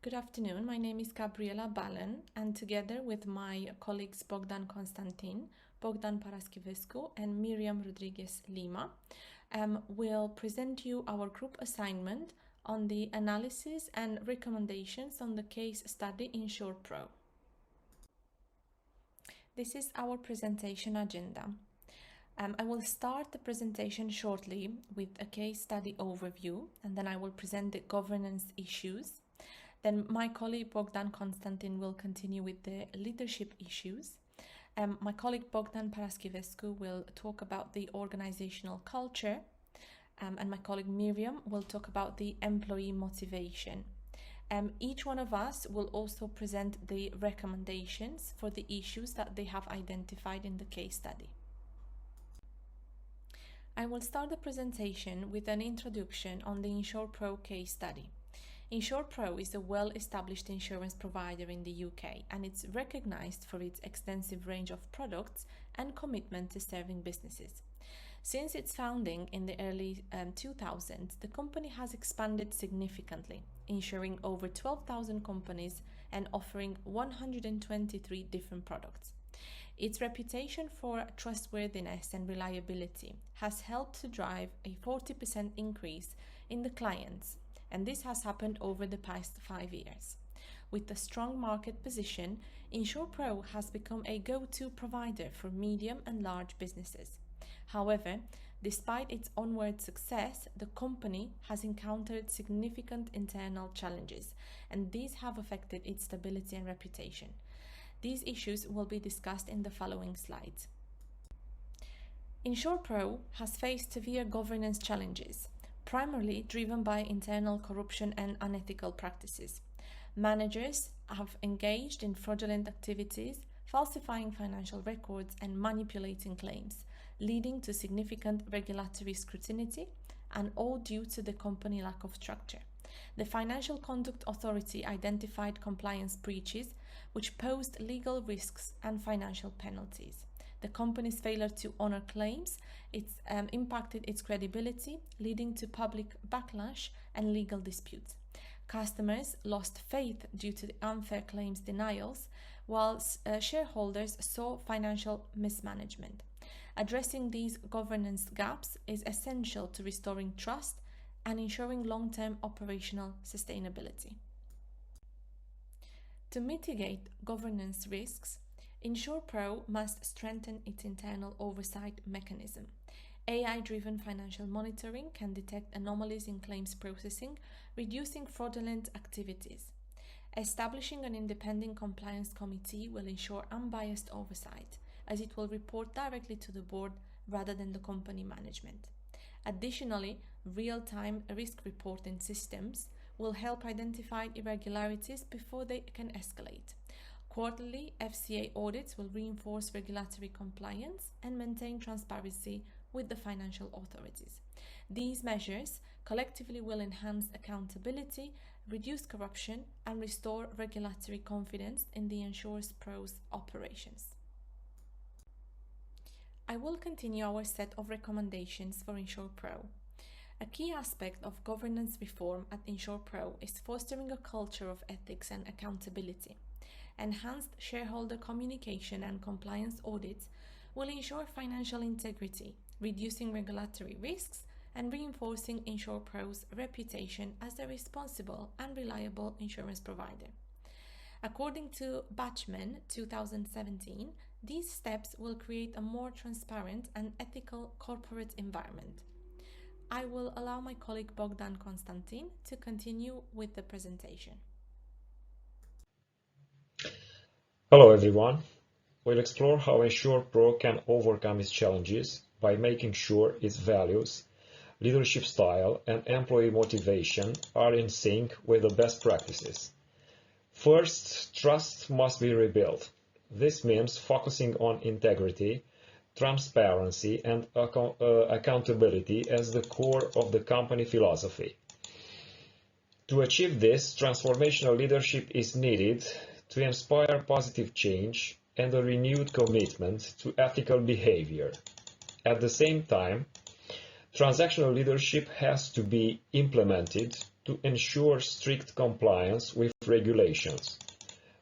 Good afternoon. My name is Gabriela Balan, and together with my colleagues Bogdan Constantin, Bogdan Paraschivescu, and Miriam Rodriguez Lima, we'll present you our group assignment on the analysis and recommendations on the case study InsurePro. This is our presentation agenda. I will start the presentation shortly with a case study overview, and then I will present the governance issues. Then my colleague Bogdan Constantin will continue with the leadership issues. My colleague Bogdan Paraschivescu will talk about the organizational culture, and my colleague Miriam will talk about the employee motivation. Each one of us will also present the recommendations for the issues that they have identified in the case study. I will start the presentation with an introduction on the InsurePro case study. InsurePro is a well-established insurance provider in the UK, and it's recognized for its extensive range of products and commitment to serving businesses. Since its founding in the early 2000s, the company has expanded significantly, insuring over 12,000 companies and offering 123 different products. Its reputation for trustworthiness and reliability has helped to drive a 40% increase in the clients, and this has happened over the past 5 years. With a strong market position, InsurePro has become a go-to provider for medium and large businesses. However, despite its onward success, the company has encountered significant internal challenges, and these have affected its stability and reputation. These issues will be discussed in the following slides. InsurePro has faced severe governance challenges, primarily driven by internal corruption and unethical practices. Managers have engaged in fraudulent activities, falsifying financial records and manipulating claims, leading to significant regulatory scrutiny, and all due to the company lack of structure. The Financial Conduct Authority identified compliance breaches which posed legal risks and financial penalties. The company's failure to honor claims impacted its credibility, leading to public backlash and legal disputes. Customers lost faith due to the unfair claims denials, whilst shareholders saw financial mismanagement. Addressing these governance gaps is essential to restoring trust and ensuring long-term operational sustainability. To mitigate governance risks, InsurePro must strengthen its internal oversight mechanism. AI-driven financial monitoring can detect anomalies in claims processing, reducing fraudulent activities. Establishing an independent compliance committee will ensure unbiased oversight, as it will report directly to the board rather than the company management. Additionally, real-time risk reporting systems will help identify irregularities before they can escalate. Quarterly FCA audits will reinforce regulatory compliance and maintain transparency with the financial authorities. These measures collectively will enhance accountability, reduce corruption, and restore regulatory confidence in the InsurePro's operations. I will continue our set of recommendations for InsurePro. A key aspect of governance reform at InsurePro is fostering a culture of ethics and accountability. Enhanced shareholder communication and compliance audits will ensure financial integrity, reducing regulatory risks and reinforcing InsurePro's reputation as a responsible and reliable insurance provider. According to Bachman 2017, these steps will create a more transparent and ethical corporate environment. I will allow my colleague Bogdan Constantin to continue with the presentation. Hello everyone. We'll explore how InsurePro can overcome its challenges by making sure its values, leadership style, and employee motivation are in sync with the best practices. First, trust must be rebuilt. This means focusing on integrity, transparency, and accountability as the core of the company philosophy. To achieve this, transformational leadership is needed to inspire positive change and a renewed commitment to ethical behavior. At the same time, transactional leadership has to be implemented to ensure strict compliance with regulations.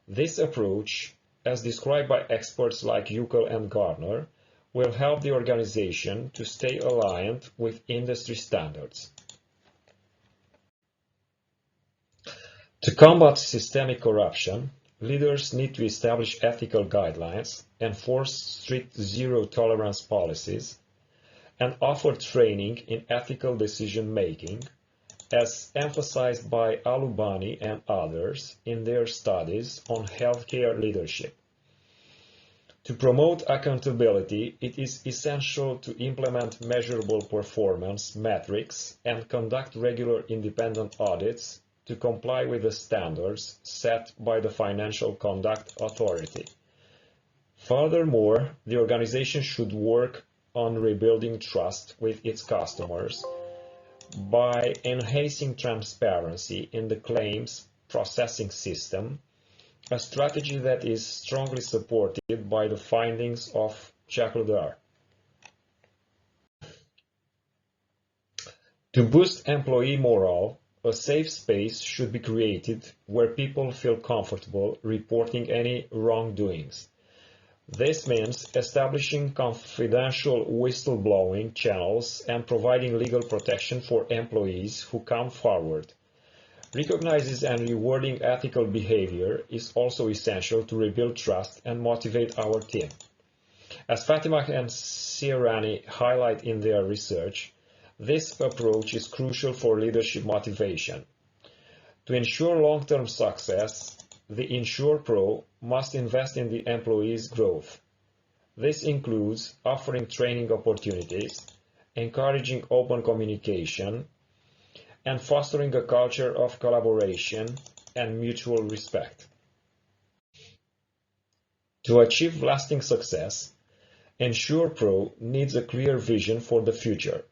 This approach, as described by experts like Uckel and Gardner, will help the organization to stay aligned with industry standards. To combat systemic corruption, leaders need to establish ethical guidelines, enforce strict zero-tolerance policies, and offer training in ethical decision-making, as emphasized by Alubani and others in their studies on healthcare leadership. To promote accountability, it is essential to implement measurable performance metrics and conduct regular independent audits to comply with the standards set by the Financial Conduct Authority. Furthermore, the organization should work on rebuilding trust with its customers by enhancing transparency in the claims processing system, a strategy that is strongly supported by the findings of Jacques Ledar. To boost employee morale, a safe space should be created where people feel comfortable reporting any wrongdoings. This means establishing confidential whistleblowing channels and providing legal protection for employees who come forward. Recognizing and rewarding ethical behavior is also essential to rebuild trust and motivate our team. As Fatima and Sirani highlight in their research, this approach is crucial for leadership motivation. To ensure long-term success, the InsurePro must invest in the employees' growth. This includes offering training opportunities, encouraging open communication, and fostering a culture of collaboration and mutual respect. To achieve lasting success, InsurePro needs a clear vision for the future.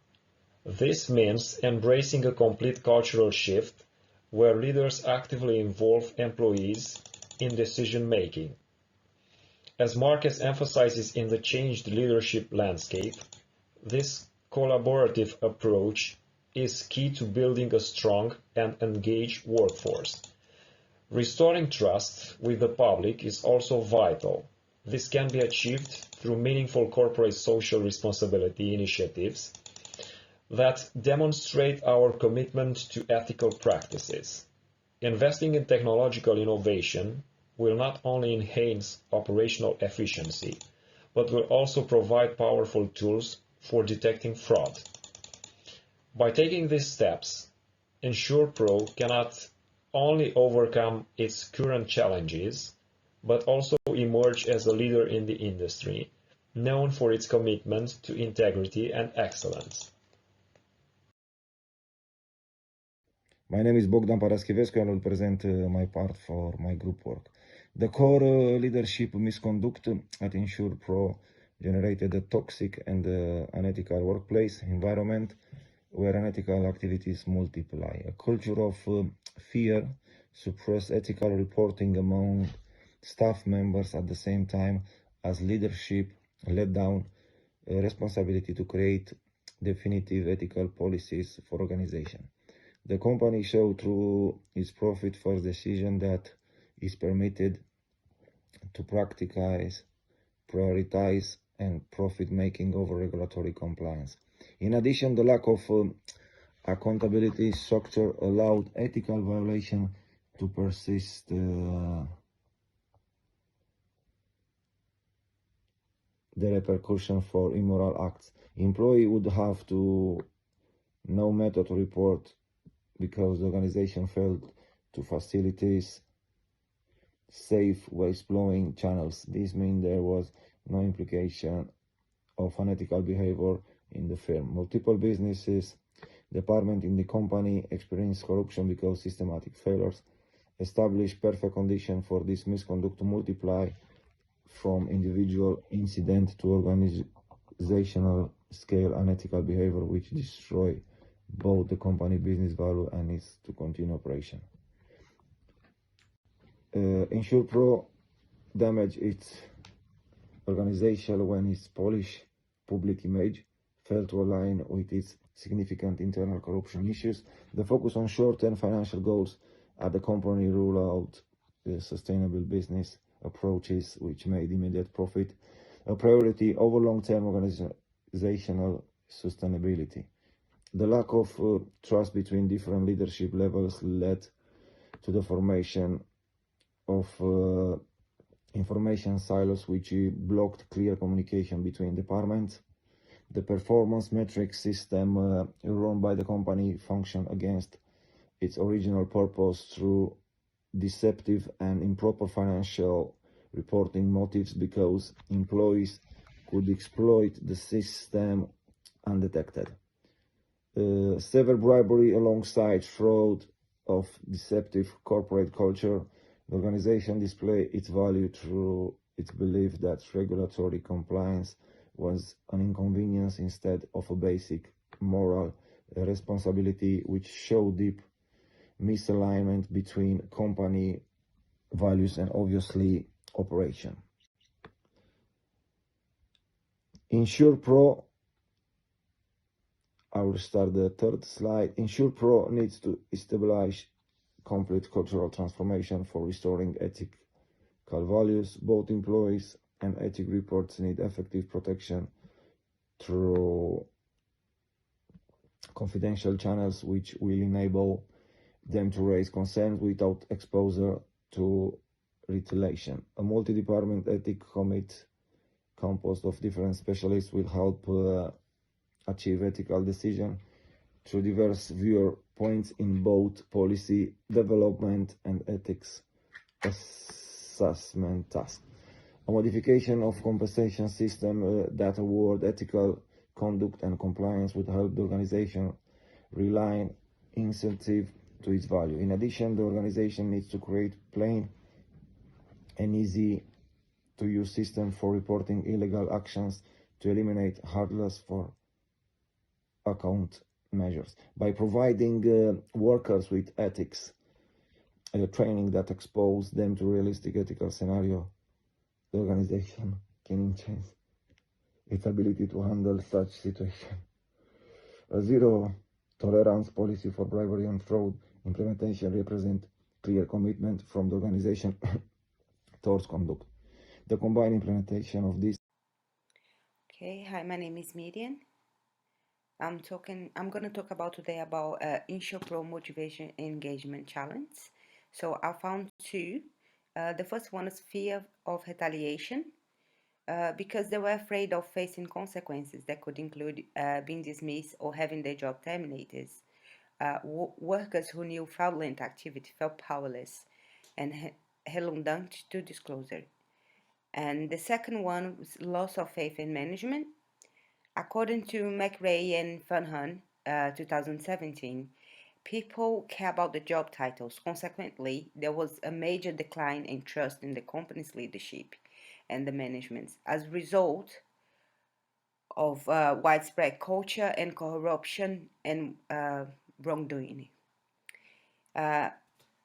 This means embracing a complete cultural shift where leaders actively involve employees in decision-making. As Marquez emphasizes in the changed leadership landscape, this collaborative approach is key to building a strong and engaged workforce. Restoring trust with the public is also vital. This can be achieved through meaningful corporate social responsibility initiatives that demonstrate our commitment to ethical practices. Investing in technological innovation will not only enhance operational efficiency, but will also provide powerful tools for detecting fraud. By taking these steps, InsurePro cannot only overcome its current challenges, but also emerge as a leader in the industry, known for its commitment to integrity and excellence. My name is Bogdan Paraschivescu and I will present my part for my group work. The core leadership misconduct at InsurePro generated a toxic and unethical workplace environment where unethical activities multiply. A culture of fear, suppressed ethical reporting among staff members at the same time as leadership let down a responsibility to create definitive ethical policies for organization. The company showed through its profit-first decision that is permitted to prioritize and profit-making over regulatory compliance. In addition, the lack of accountability structure allowed ethical violation to persist. The repercussion for immoral acts. Employee would have to no method to report because the organization failed to facilitate safe whistleblowing channels. This means there was no implication of unethical behavior in the firm. Multiple businesses departments in the company experienced corruption because systematic failures established perfect conditions for this misconduct to multiply from individual incident to organizational scale unethical behavior which destroy both the company business value and its to continue operation. InsurePro damaged its organization when its polished public image failed to align with its significant internal corruption issues. The focus on short-term financial goals at the company rule out sustainable business approaches which made immediate profit a priority over long-term organizational sustainability. The lack of trust between different leadership levels led to the formation of information silos which blocked clear communication between departments. The performance metrics system run by the company functioned against its original purpose through deceptive and improper financial reporting motives because employees could exploit the system undetected. Severe bribery alongside fraud of deceptive corporate culture, the organization displayed its value through its belief that regulatory compliance was an inconvenience instead of a basic moral responsibility, which showed deep misalignment between company values and obviously operation. InsurePro, I will start the third slide. InsurePro needs to establish complete cultural transformation for restoring ethical values. Both employees and ethic reports need effective protection through confidential channels which will enable them to raise concerns without exposure to retaliation. A multi-department ethic committee composed of different specialists will help achieve ethical decision through diverse viewpoints in both policy development and ethics assessment tasks. A modification of compensation system that award ethical conduct and compliance would help the organization realign incentive to its value. In addition, the organization needs to create plain and easy to use system for reporting illegal actions to eliminate hurdles for account measures. By providing workers with ethics training that expose them to realistic ethical scenario, the organization can enhance its ability to handle such situation. A zero tolerance policy for bribery and fraud implementation represent clear commitment from the organization towards conduct. The combined implementation of this. Okay, hi, my name is Miriam. I'm going to talk about today about InsurePro Motivation Engagement Challenge. So I found two. The first one is fear of retaliation, because they were afraid of facing consequences that could include being dismissed or having their job terminated. Workers who knew fraudulent activity felt powerless and reluctant to disclosure. And the second one was loss of faith in management. According to McRae and Funhan, 2017, people care about the job titles. Consequently, there was a major decline in trust in the company's leadership and the management as a result of widespread culture and corruption and wrongdoing.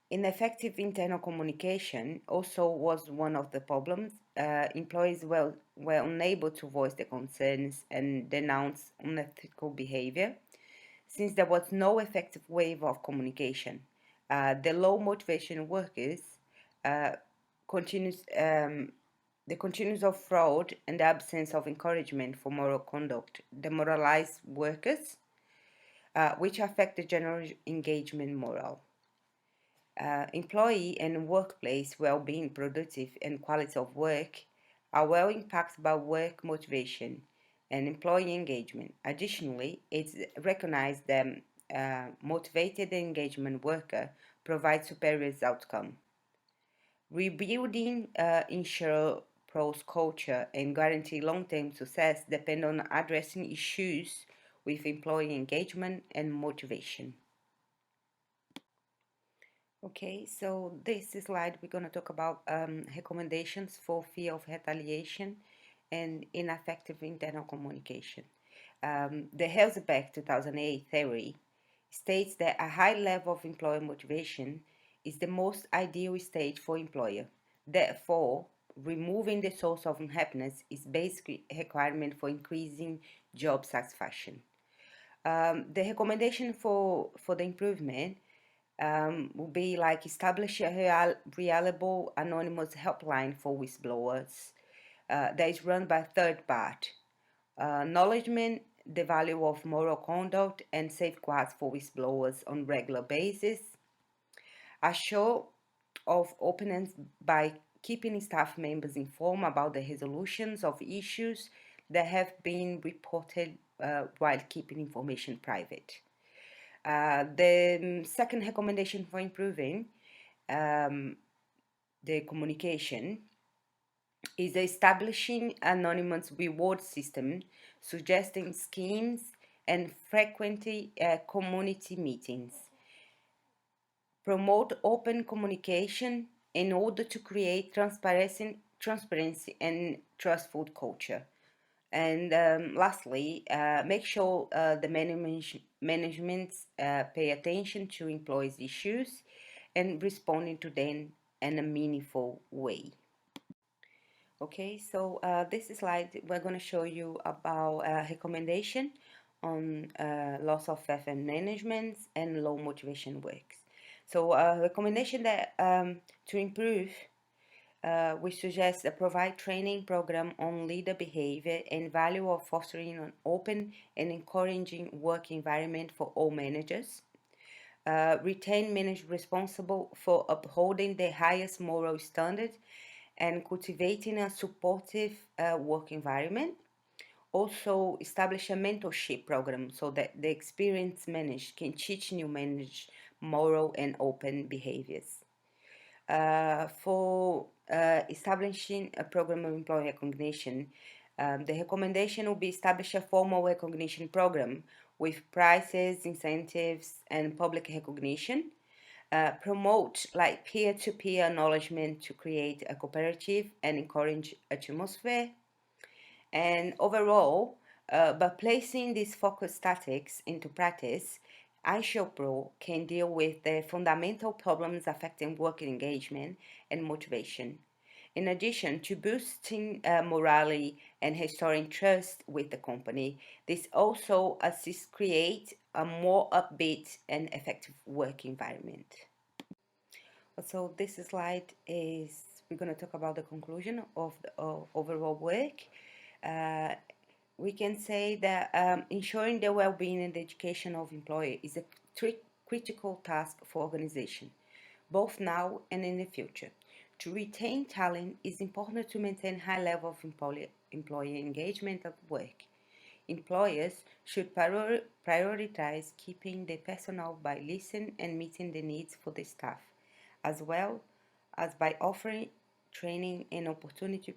Ineffective internal communication also was one of the problems. Employees were unable to voice their concerns and denounce unethical behavior since there was no effective way of communication. The low motivation workers continues of fraud and the absence of encouragement for moral conduct demoralize workers, which affect the general engagement morale. Employee and workplace well-being, productive and quality of work are well impacted by work motivation and employee engagement. Additionally, it's recognized that motivated engagement worker provides superior outcome. Rebuilding InsurePro's culture and guarantee long-term success depend on addressing issues with employee engagement and motivation. Okay, so this slide we're going to talk about recommendations for fear of retaliation and ineffective internal communication. The Herzberg 2008 theory states that a high level of employee motivation is the most ideal state for employer. Therefore, removing the source of unhappiness is basically a requirement for increasing job satisfaction. The recommendation for the improvement will be like establish a reliable anonymous helpline for whistleblowers that is run by third party. Acknowledgement the value of moral conduct and safeguards for whistleblowers on regular basis. A show of openness by keeping staff members informed about the resolutions of issues that have been reported while keeping information private. The second recommendation for improving the communication is establishing anonymous reward system, suggesting schemes and frequent community meetings. Promote open communication in order to create transparency and trustful culture. And lastly, make sure the management pay attention to employees' issues and responding to them in a meaningful way. Okay, so this slide we're going to show you about recommendation on loss of faith and management and low motivation works. So recommendation that to improve, we suggest a provide training program on leader behavior and value of fostering an open and encouraging work environment for all managers. Retain managers responsible for upholding the highest moral standards and cultivating a supportive work environment. Also establish a mentorship program so that the experienced manager can teach new managers moral and open behaviors. For establishing a program of employee recognition, the recommendation will be establish a formal recognition program with prizes, incentives, and public recognition. Promote like peer-to-peer acknowledgement to create a cooperative and encourage atmosphere. And overall, by placing these focus tactics into practice, iShowPro can deal with the fundamental problems affecting work engagement and motivation. In addition to boosting morale and restoring trust with the company, this also assists create a more upbeat and effective work environment. So this slide is, we're going to talk about the conclusion of the overall work. We can say that ensuring the well-being and the education of employees is a critical task for organization, both now and in the future. To retain talent, it's important to maintain high level of employee engagement at work. Employers should prioritize keeping the personnel by listening and meeting the needs for the staff, as well as by offering training and opportunity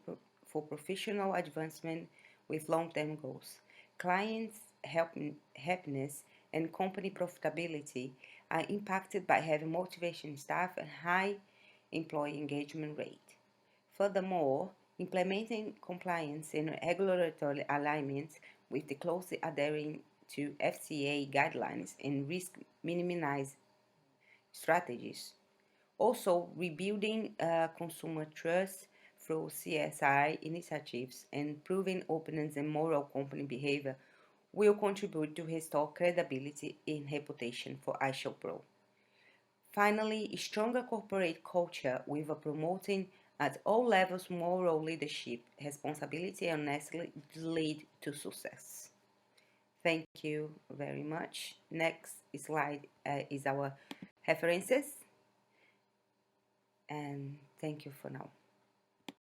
for professional advancement with long-term goals. Clients' happiness and company profitability are impacted by having motivation staff and high employee engagement rate. Furthermore, implementing compliance and regulatory alignment with the closely adhering to FCA guidelines and risk minimize strategies. Also, rebuilding consumer trust through CSI initiatives and improving openness and moral company behavior will contribute to restore credibility and reputation for iShowPro. Finally, a stronger corporate culture with a promoting at all levels moral leadership, responsibility, and honestly lead to success. Thank you very much. Next slide is our references. And thank you for now.